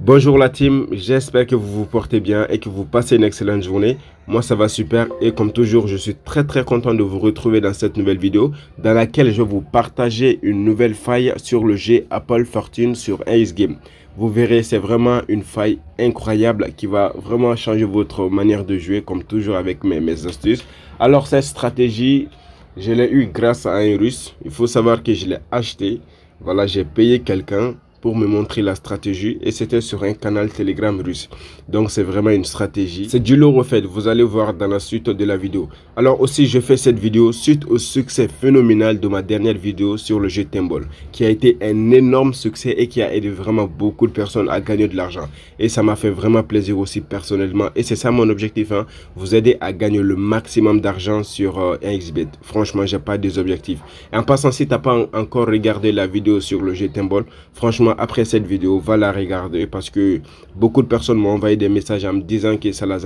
Bonjour la team, j'espère que vous vous portez bien et que vous passez une excellente journée. Moi ça va super et comme toujours je suis très content de vous retrouver dans cette nouvelle vidéo dans laquelle je vais vous partager une nouvelle faille sur le jeu Apple Fortune sur Ace Game. Vous verrez, c'est vraiment une faille incroyable qui va vraiment changer votre manière de jouer comme toujours avec mes astuces. Alors cette stratégie, je l'ai eue grâce à un russe. Il faut savoir que je l'ai acheté. Voilà, j'ai payé quelqu'un pour me montrer la stratégie et c'était sur un canal Telegram russe. Donc c'est vraiment une stratégie. C'est du lourd au fait, vous allez voir dans la suite de la vidéo. Alors aussi je fais cette vidéo suite au succès phénoménal de ma dernière vidéo sur le jeu Timball, qui a été un énorme succès et qui a aidé vraiment beaucoup de personnes à gagner de l'argent. Et ça m'a fait vraiment plaisir aussi personnellement et c'est ça mon objectif, hein, vous aider à gagner le maximum d'argent sur 1xBet. Franchement j'ai pas des objectifs. Et en passant, si tu n'as pas encore regardé la vidéo sur le jeu Timball, franchement après cette vidéo, va la regarder parce que beaucoup de personnes m'ont envoyé des messages en me disant que ça leur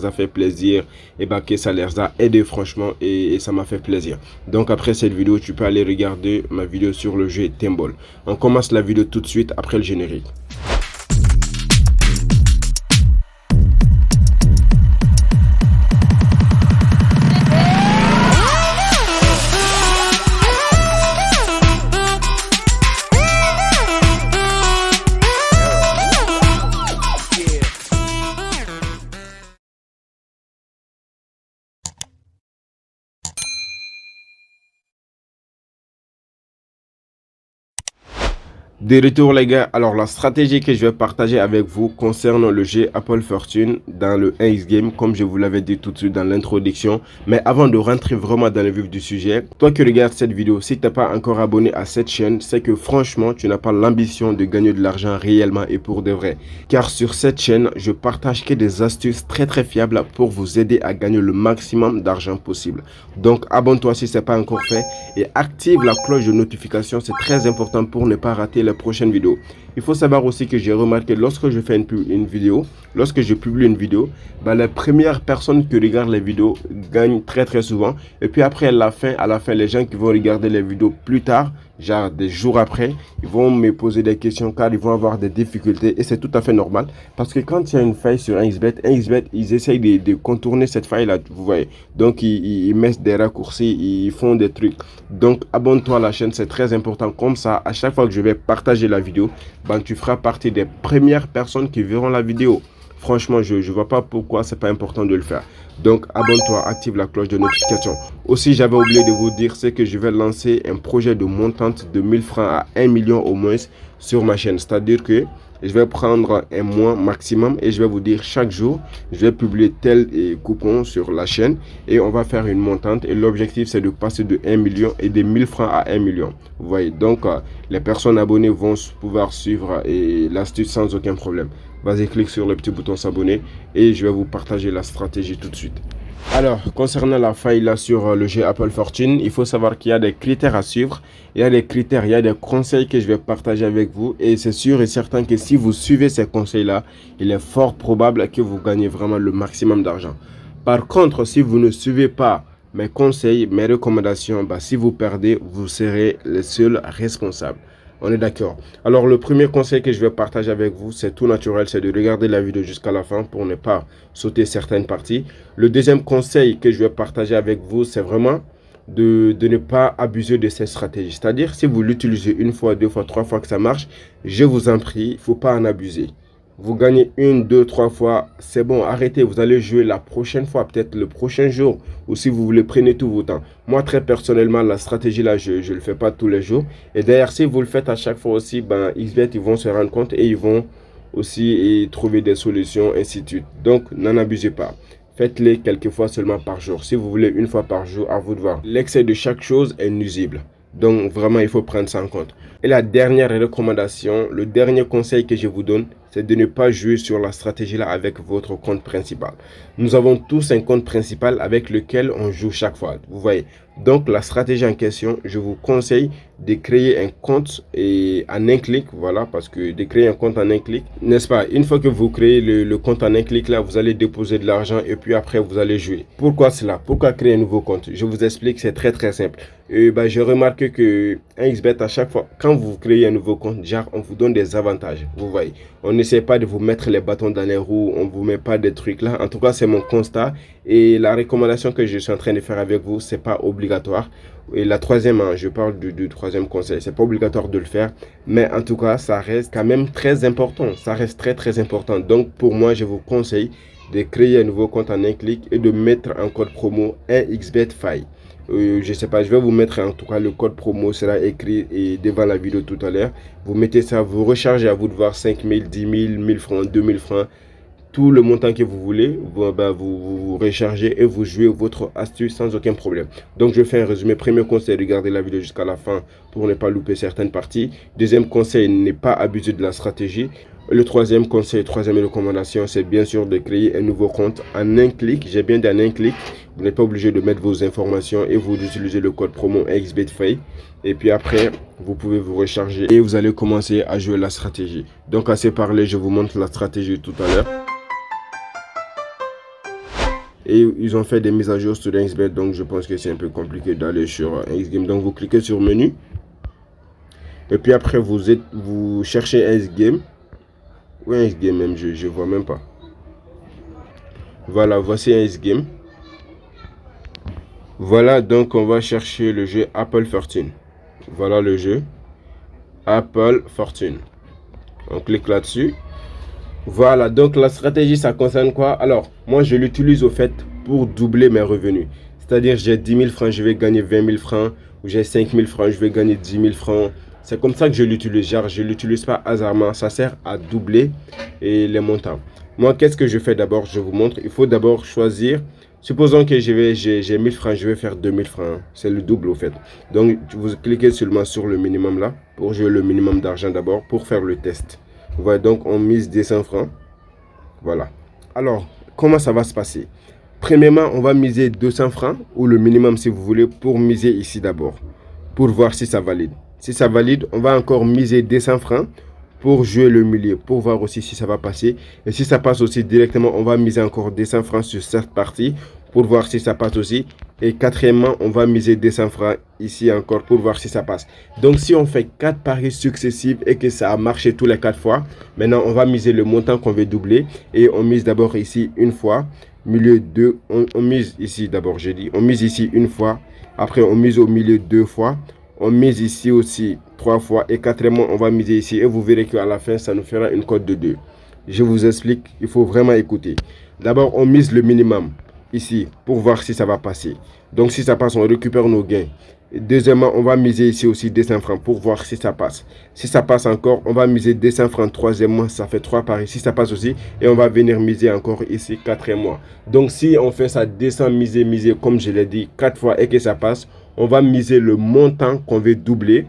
a fait plaisir et bah que ça les a aidés franchement et ça m'a fait plaisir. Donc après cette vidéo, tu peux aller regarder ma vidéo sur le jeu Timball. On commence la vidéo tout de suite après le générique. De retour les gars, alors la stratégie que je vais partager avec vous concerne le jeu Apple Fortune dans le Ace Game comme je vous l'avais dit tout de suite dans l'introduction. Mais avant de rentrer vraiment dans le vif du sujet, toi qui regardes cette vidéo, si tu n'es pas encore abonné à cette chaîne, c'est que franchement tu n'as pas l'ambition de gagner de l'argent réellement et pour de vrai. Car sur cette chaîne, je partage que des astuces très fiables pour vous aider à gagner le maximum d'argent possible. Donc abonne-toi si ce n'est pas encore fait et active la cloche de notification, c'est très important pour ne pas rater les prochaines vidéos. Il faut savoir aussi que j'ai remarqué lorsque je fais une vidéo, lorsque je publie une vidéo, les premières personnes qui regardent les vidéos gagnent très souvent. Et puis après à la fin, les gens qui vont regarder les vidéos plus tard, genre des jours après, ils vont me poser des questions car ils vont avoir des difficultés et c'est tout à fait normal parce que quand il y a une faille sur 1xBet, ils essayent de contourner cette faille là, vous voyez. Donc ils mettent des raccourcis, ils font des trucs. Donc abonne-toi à la chaîne, c'est très important. Comme ça, à chaque fois que je vais partager la vidéo, tu feras partie des premières personnes qui verront la vidéo. Franchement, je ne vois pas pourquoi c'est pas important de le faire. Donc, abonne-toi, active la cloche de notification. Aussi, j'avais oublié de vous dire, c'est que je vais lancer un projet de montante de 1000 francs à 1 million au moins sur ma chaîne. C'est-à-dire que je vais prendre un mois maximum et je vais vous dire chaque jour, je vais publier tel coupon sur la chaîne et on va faire une montante. Et l'objectif, c'est de passer de 1 million et de 1000 francs à 1 million. Vous voyez, donc les personnes abonnées vont pouvoir suivre l'astuce sans aucun problème. Vas-y, clique sur le petit bouton s'abonner et je vais vous partager la stratégie tout de suite. Alors, concernant la faille là sur le jeu Apple Fortune, il faut savoir qu'il y a des critères à suivre. Il y a des critères, il y a des conseils que je vais partager avec vous. Et c'est sûr et certain que si vous suivez ces conseils-là, il est fort probable que vous gagnez vraiment le maximum d'argent. Par contre, si vous ne suivez pas mes conseils, mes recommandations, si vous perdez, vous serez les seuls responsables. On est d'accord. Alors, le premier conseil que je vais partager avec vous, c'est tout naturel, c'est de regarder la vidéo jusqu'à la fin pour ne pas sauter certaines parties. Le deuxième conseil que je vais partager avec vous, c'est vraiment de ne pas abuser de cette stratégie. C'est-à-dire, si vous l'utilisez une fois, deux fois, trois fois que ça marche, je vous en prie, il ne faut pas en abuser. Vous gagnez une, deux, trois fois, c'est bon, arrêtez, vous allez jouer la prochaine fois, peut-être le prochain jour, ou si vous voulez, prenez tout votre temps. Moi, très personnellement, la stratégie là, je ne le fais pas tous les jours. Et d'ailleurs, si vous le faites à chaque fois aussi, XBet, ils vont se rendre compte et ils vont aussi trouver des solutions, ainsi de suite. Donc, n'en abusez pas. Faites-les quelques fois seulement par jour. Si vous voulez une fois par jour, à vous de voir. L'excès de chaque chose est nuisible. Donc, vraiment, il faut prendre ça en compte. Et la dernière recommandation, le dernier conseil que je vous donne, c'est de ne pas jouer sur la stratégie là avec votre compte principal. Nous avons tous un compte principal avec lequel on joue chaque fois. Vous voyez. Donc, la stratégie en question, je vous conseille de créer un compte en un clic. Voilà, parce que de créer un compte en un clic, n'est-ce pas? Une fois que vous créez le compte en un clic là, vous allez déposer de l'argent et puis après, vous allez jouer. Pourquoi cela? Pourquoi créer un nouveau compte? Je vous explique, c'est très simple. J'ai remarqué que 1xBet, à chaque fois, quand vous créez un nouveau compte, genre, on vous donne des avantages. Vous voyez, on n'essaie pas de vous mettre les bâtons dans les roues, on ne vous met pas des trucs là. En tout cas, c'est mon constat. Et la recommandation que je suis en train de faire avec vous, c'est pas obligatoire. Et la troisième, je parle du troisième conseil, c'est pas obligatoire de le faire. Mais en tout cas, ça reste quand même très important. Ça reste très important. Donc, pour moi, je vous conseille de créer un nouveau compte en un clic et de mettre un code promo 1xBetFi. Je sais pas, je vais vous mettre en tout cas le code promo sera écrit et devant la vidéo tout à l'heure. Vous mettez ça, vous rechargez, à vous de voir 5 000, 10 000, 1000 francs, 2000 francs, tout le montant que vous voulez, vous rechargez et vous jouez votre astuce sans aucun problème. Donc je fais un résumé. Premier conseil, regardez la vidéo jusqu'à la fin pour ne pas louper certaines parties. Deuxième conseil, ne pas abuser de la stratégie. Le troisième conseil, troisième recommandation, c'est bien sûr de créer un nouveau compte en un clic. J'ai bien dit en un clic. Vous n'êtes pas obligé de mettre vos informations et vous utilisez le code promo XBetFi. Et puis après, vous pouvez vous recharger et vous allez commencer à jouer la stratégie. Donc assez parlé, je vous montre la stratégie tout à l'heure. Et ils ont fait des mises à jour sur XBet, donc je pense que c'est un peu compliqué d'aller sur XGame. Donc vous cliquez sur menu. Et puis après, vous cherchez XGame. Ou un X-Game même, je vois même pas. Voilà, voici un X-Game. Voilà, donc on va chercher le jeu Apple Fortune. Voilà le jeu Apple Fortune. On clique là-dessus. Voilà, donc la stratégie, ça concerne quoi? Alors, moi, je l'utilise au fait pour doubler mes revenus. C'est-à-dire, j'ai 10 000 francs, je vais gagner 20 000 francs. Ou j'ai 5 000 francs, je vais gagner 10 000 francs. C'est comme ça que je l'utilise. Genre, je ne l'utilise pas hasardement. Ça sert à doubler les montants. Moi, qu'est-ce que je fais d'abord? Je vous montre. Il faut d'abord choisir. Supposons que j'ai 1000 francs, je vais faire 2000 francs. C'est le double au fait. Donc, vous cliquez seulement sur le minimum là. Pour jouer le minimum d'argent d'abord. Pour faire le test. Voilà, donc on mise 200 francs. Voilà. Alors, comment ça va se passer? Premièrement, on va miser 200 francs. Ou le minimum si vous voulez. Pour miser ici d'abord. Pour voir si ça valide. Si ça valide, on va encore miser 200 francs pour jouer le milieu, pour voir aussi si ça va passer. Et si ça passe aussi directement, on va miser encore 200 francs sur cette partie pour voir si ça passe aussi. Et quatrièmement, on va miser 200 francs ici encore pour voir si ça passe. Donc, si on fait 4 paris successifs et que ça a marché tous les 4 fois, maintenant, on va miser le montant qu'on veut doubler. Et on mise d'abord ici une fois, milieu 2. On mise ici d'abord, j'ai dit. On mise ici une fois. Après, on mise au milieu 2 fois. On mise ici aussi 3 fois et quatrièmement, on va miser ici et vous verrez qu'à la fin, ça nous fera une cote de 2. Je vous explique, il faut vraiment écouter. D'abord, on mise le minimum ici pour voir si ça va passer. Donc, si ça passe, on récupère nos gains. Et deuxièmement, on va miser ici aussi 200 francs pour voir si ça passe. Si ça passe encore, on va miser 200 francs. Troisièmement, ça fait 3 paris. Si ça passe aussi, et on va venir miser encore ici 4e. Donc, si on fait ça 200 miser, comme je l'ai dit, 4 fois et que ça passe, on va miser le montant qu'on veut doubler.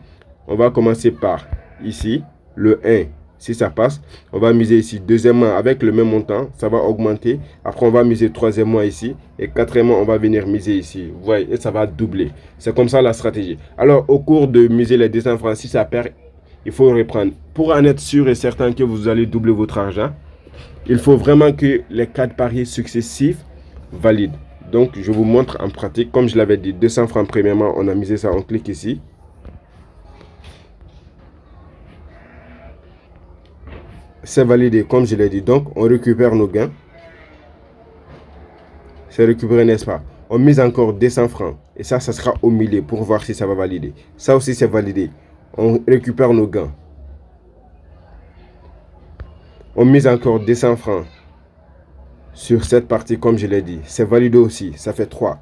On va commencer par ici, le 1. Si ça passe, on va miser ici. Deuxièmement, avec le même montant, ça va augmenter. Après, on va miser troisièmement ici. Et quatrièmement, on va venir miser ici. Vous voyez, et ça va doubler. C'est comme ça la stratégie. Alors, au cours de miser les 200 francs, si ça perd, il faut reprendre. Pour en être sûr et certain que vous allez doubler votre argent, il faut vraiment que les 4 paris successifs valident. Donc, je vous montre en pratique. Comme je l'avais dit, 200 francs premièrement, on a misé ça. On clique ici. C'est validé, comme je l'ai dit. Donc, on récupère nos gains. C'est récupéré, n'est-ce pas? On mise encore 200 francs. Et ça sera au milieu pour voir si ça va valider. Ça aussi, c'est validé. On récupère nos gains. On mise encore 200 francs sur cette partie, comme je l'ai dit. C'est validé aussi. Ça fait 3.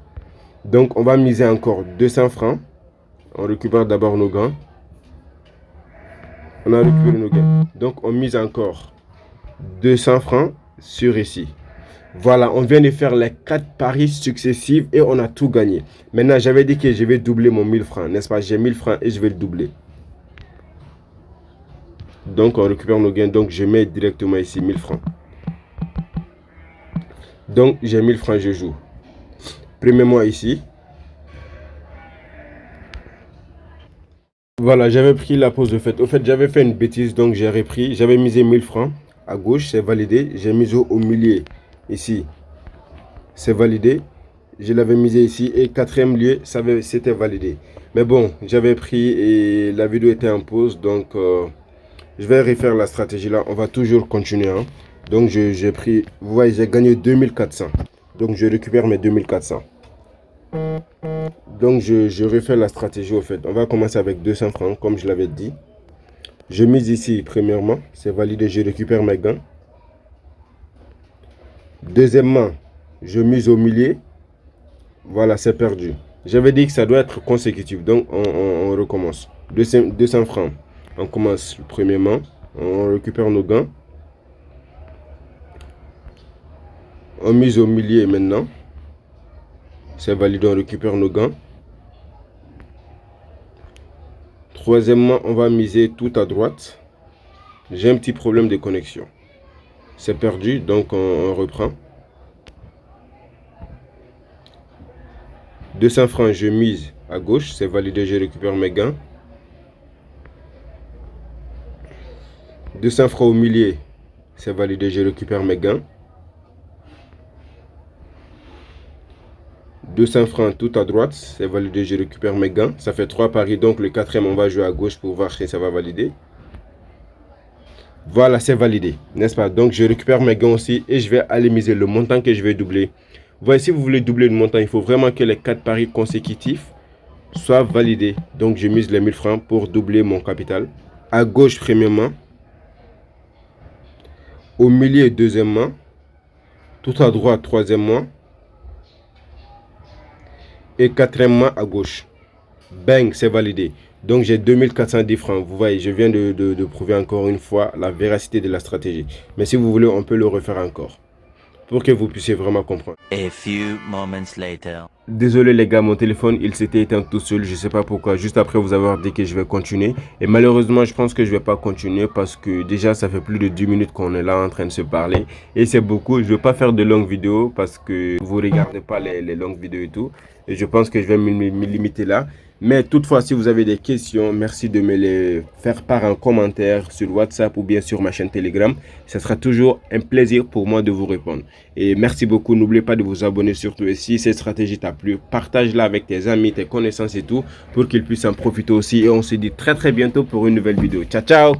Donc, on va miser encore 200 francs. On récupère d'abord nos gains. On a récupéré nos gains. Donc, on mise encore 200 francs sur ici. Voilà, on vient de faire les 4 paris successifs et on a tout gagné. Maintenant, j'avais dit que je vais doubler mon 1000 francs, n'est-ce pas? J'ai 1000 francs et je vais le doubler. Donc, on récupère nos gains. Donc, je mets directement ici 1000 francs. Donc, j'ai 1000 francs, je joue. Premièrement ici. Voilà, j'avais pris la pause de fête. Au fait, j'avais fait une bêtise, donc j'ai repris. J'avais misé 1000 francs à gauche, c'est validé. J'ai misé au milieu, ici. C'est validé. Je l'avais misé ici. Et quatrième lieu, c'était validé. Mais bon, j'avais pris et la vidéo était en pause. Donc, Je vais refaire la stratégie là. On va toujours continuer. Hein. Donc, j'ai pris... Vous voyez, j'ai gagné 2400. Donc, je récupère mes 2400. Donc, je refais la stratégie au fait. On va commencer avec 200 francs, comme je l'avais dit. Je mise ici, premièrement. C'est validé, je récupère mes gains. Deuxièmement, je mise au millier. Voilà, c'est perdu. J'avais dit que ça doit être consécutif. Donc, on recommence. 200 francs. On commence premièrement. On récupère nos gains. On mise au millier maintenant. C'est validé, on récupère nos gains. Troisièmement, on va miser tout à droite. J'ai un petit problème de connexion. C'est perdu, donc on reprend. 200 francs, je mise à gauche. C'est validé, je récupère mes gains. 200 francs au millier. C'est validé, je récupère mes gains. 200 francs tout à droite, c'est validé, je récupère mes gains. Ça fait 3 paris, donc le quatrième, on va jouer à gauche pour voir si ça va valider. Voilà, c'est validé, n'est-ce pas? Donc, je récupère mes gains aussi et je vais aller miser le montant que je vais doubler. Vous voyez, si vous voulez doubler le montant, il faut vraiment que les 4 paris consécutifs soient validés. Donc, je mise les 1000 francs pour doubler mon capital. À gauche, premièrement. Au milieu, deuxièmement. Tout à droite, troisièmement. Et quatrièmement, à gauche. Bang, c'est validé. Donc j'ai 2410 francs. Vous voyez, je viens de prouver encore une fois la véracité de la stratégie. Mais si vous voulez, on peut le refaire encore. Pour que vous puissiez vraiment comprendre. A few moments later. Désolé les gars, mon téléphone il s'était éteint tout seul, je sais pas pourquoi, juste après vous avoir dit que je vais continuer. Et malheureusement je pense que je vais pas continuer parce que déjà ça fait plus de 10 minutes qu'on est là en train de se parler. Et c'est beaucoup, je vais pas faire de longues vidéos parce que vous regardez pas les longues vidéos et tout. Et je pense que je vais me limiter là. Mais toutefois, si vous avez des questions, merci de me les faire part en commentaire sur WhatsApp ou bien sur ma chaîne Telegram. Ce sera toujours un plaisir pour moi de vous répondre. Et merci beaucoup. N'oubliez pas de vous abonner surtout. Et si cette stratégie t'a plu, partage-la avec tes amis, tes connaissances et tout pour qu'ils puissent en profiter aussi. Et on se dit très bientôt pour une nouvelle vidéo. Ciao, ciao!